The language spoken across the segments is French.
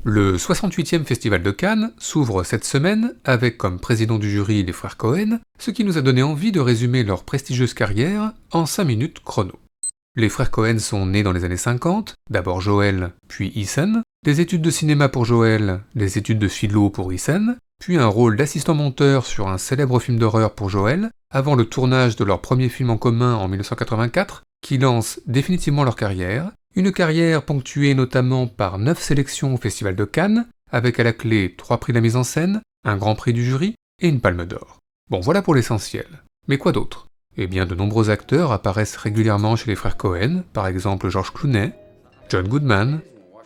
Le 68e Festival de Cannes s'ouvre cette semaine avec comme président du jury les frères Coen, ce qui nous a donné envie de résumer leur prestigieuse carrière en 5 minutes chrono. Les frères Coen sont nés dans les années 50, d'abord Joel, puis Ethan, des études de cinéma pour Joel, des études de philo pour Ethan, puis un rôle d'assistant monteur sur un célèbre film d'horreur pour Joel, avant le tournage de leur premier film en commun en 1984, qui lance définitivement leur carrière, une carrière ponctuée notamment par 9 sélections au Festival de Cannes, avec à la clé 3 prix de la mise en scène, un grand prix du jury et une palme d'or. Bon, voilà pour l'essentiel. Mais quoi d'autre ? Eh bien, de nombreux acteurs apparaissent régulièrement chez les frères Coen, par exemple George Clooney, John Goodman,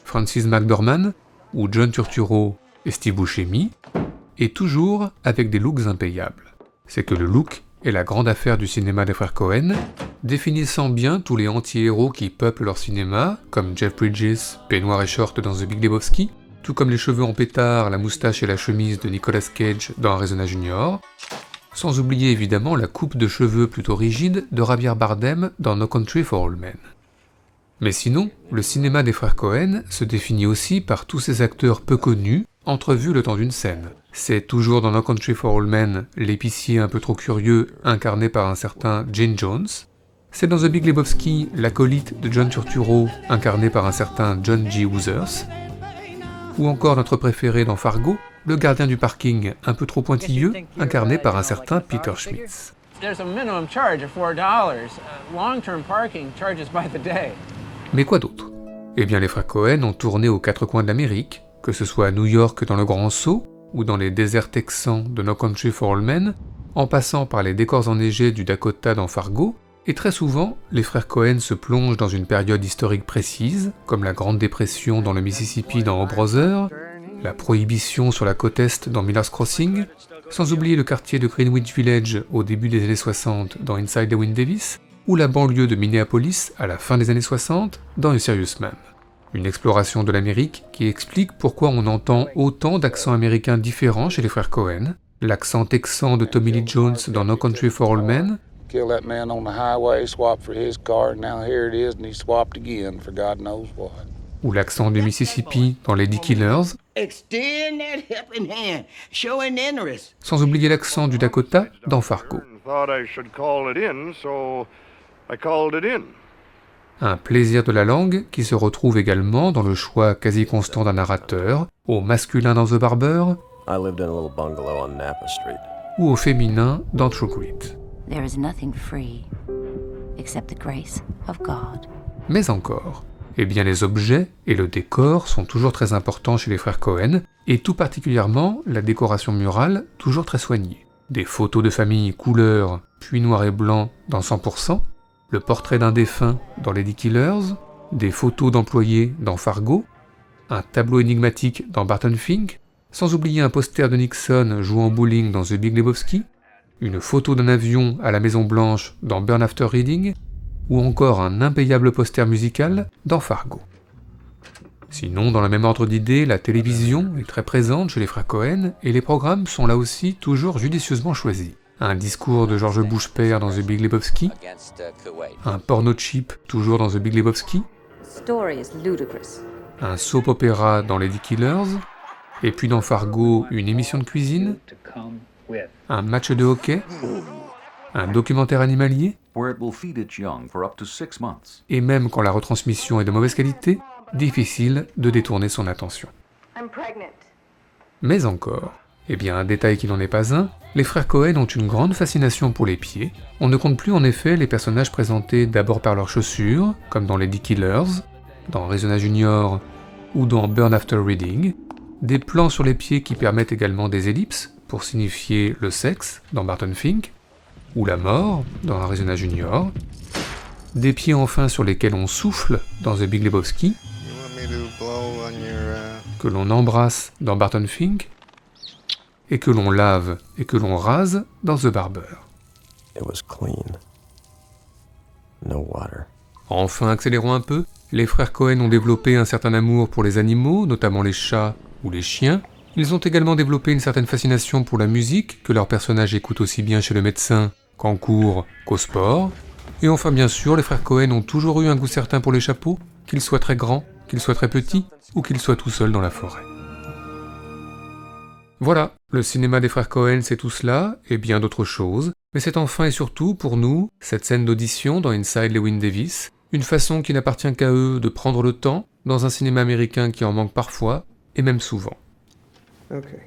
Frances McDormand ou John Turturro et Steve Buscemi, et toujours avec des looks impayables. C'est que le look est la grande affaire du cinéma des frères Coen, définissant bien tous les anti-héros qui peuplent leur cinéma, comme Jeff Bridges, peignoir et short dans The Big Lebowski, tout comme les cheveux en pétard, la moustache et la chemise de Nicolas Cage dans Arizona Junior, sans oublier évidemment la coupe de cheveux plutôt rigide de Javier Bardem dans No Country for Old Men. Mais sinon, le cinéma des frères Coen se définit aussi par tous ces acteurs peu connus, entrevus le temps d'une scène. C'est toujours dans No Country for Old Men l'épicier un peu trop curieux incarné par un certain Gene Jones. C'est dans The Big Lebowski l'acolyte de John Turturro incarné par un certain John G. Woozers. Ou encore notre préféré dans Fargo, le gardien du parking un peu trop pointilleux incarné par un certain Peter Schmitz. Mais quoi d'autre ? Eh bien les frères Coen ont tourné aux 4 coins de l'Amérique, que ce soit à New York dans le Grand Saut, ou dans les déserts texans de No Country for Old Men, en passant par les décors enneigés du Dakota dans Fargo, et très souvent, les frères Coen se plongent dans une période historique précise, comme la Grande Dépression dans le Mississippi dans O Brother, la Prohibition sur la côte Est dans Miller's Crossing, sans oublier le quartier de Greenwich Village au début des années 60 dans Inside Llewyn Davis, ou la banlieue de Minneapolis à la fin des années 60 dans A Serious Man. Une exploration de l'Amérique qui explique pourquoi on entend autant d'accents américains différents chez les frères Coen, l'accent texan de Tommy Lee Jones dans No Country for Old Men, ou l'accent du Mississippi dans Lady Killers, sans oublier l'accent du Dakota dans Fargo. Un plaisir de la langue qui se retrouve également dans le choix quasi constant d'un narrateur, au masculin dans The Barber, ou au féminin dans True Grit. Mais encore, eh bien les objets et le décor sont toujours très importants chez les frères Coen, et tout particulièrement la décoration murale toujours très soignée. Des photos de famille couleur, puis noir et blanc dans 100%, le portrait d'un défunt dans Lady Killers, des photos d'employés dans Fargo, un tableau énigmatique dans Barton Fink, sans oublier un poster de Nixon jouant au bowling dans The Big Lebowski, une photo d'un avion à la Maison Blanche dans Burn After Reading, ou encore un impayable poster musical dans Fargo. Sinon, dans le même ordre d'idées, la télévision est très présente chez les frères Coen, et les programmes sont là aussi toujours judicieusement choisis. Un discours de George Bush père dans The Big Lebowski, un porno cheap toujours dans The Big Lebowski, un soap opéra dans Lady Killers, et puis dans Fargo une émission de cuisine, un match de hockey, un documentaire animalier, et même quand la retransmission est de mauvaise qualité, difficile de détourner son attention. Mais encore, eh bien un détail qui n'en est pas un, les frères Coen ont une grande fascination pour les pieds. On ne compte plus en effet les personnages présentés d'abord par leurs chaussures, comme dans Lady Killers, dans Arizona Junior ou dans Burn After Reading, des plans sur les pieds qui permettent également des ellipses pour signifier le sexe dans Barton Fink, ou la mort dans Arizona Junior, des pieds enfin sur lesquels on souffle dans The Big Lebowski, que l'on embrasse dans Barton Fink, et que l'on lave et que l'on rase dans The Barber. Enfin, accélérons un peu, les frères Coen ont développé un certain amour pour les animaux, notamment les chats ou les chiens. Ils ont également développé une certaine fascination pour la musique, que leurs personnages écoutent aussi bien chez le médecin qu'en cours qu'au sport. Et enfin bien sûr, les frères Coen ont toujours eu un goût certain pour les chapeaux, qu'ils soient très grands, qu'ils soient très petits, ou qu'ils soient tout seuls dans la forêt. Voilà, le cinéma des frères Cohen c'est tout cela, et bien d'autres choses, mais c'est enfin et surtout, pour nous, cette scène d'audition dans Inside Llewyn Davis, une façon qui n'appartient qu'à eux de prendre le temps, dans un cinéma américain qui en manque parfois, et même souvent. Okay.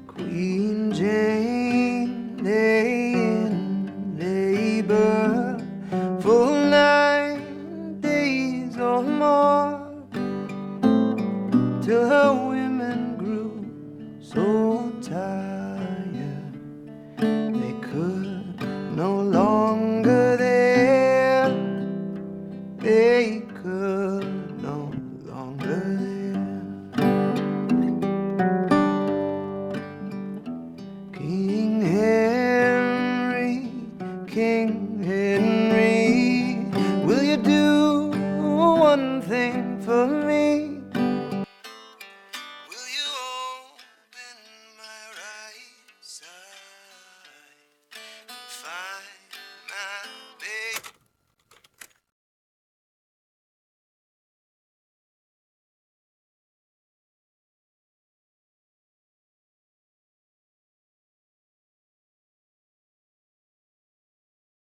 Queen Jane lay in labor for 9 days or more, till her women grew so tired they could no longer there. They could no longer there. King Henry, will you do one thing for me?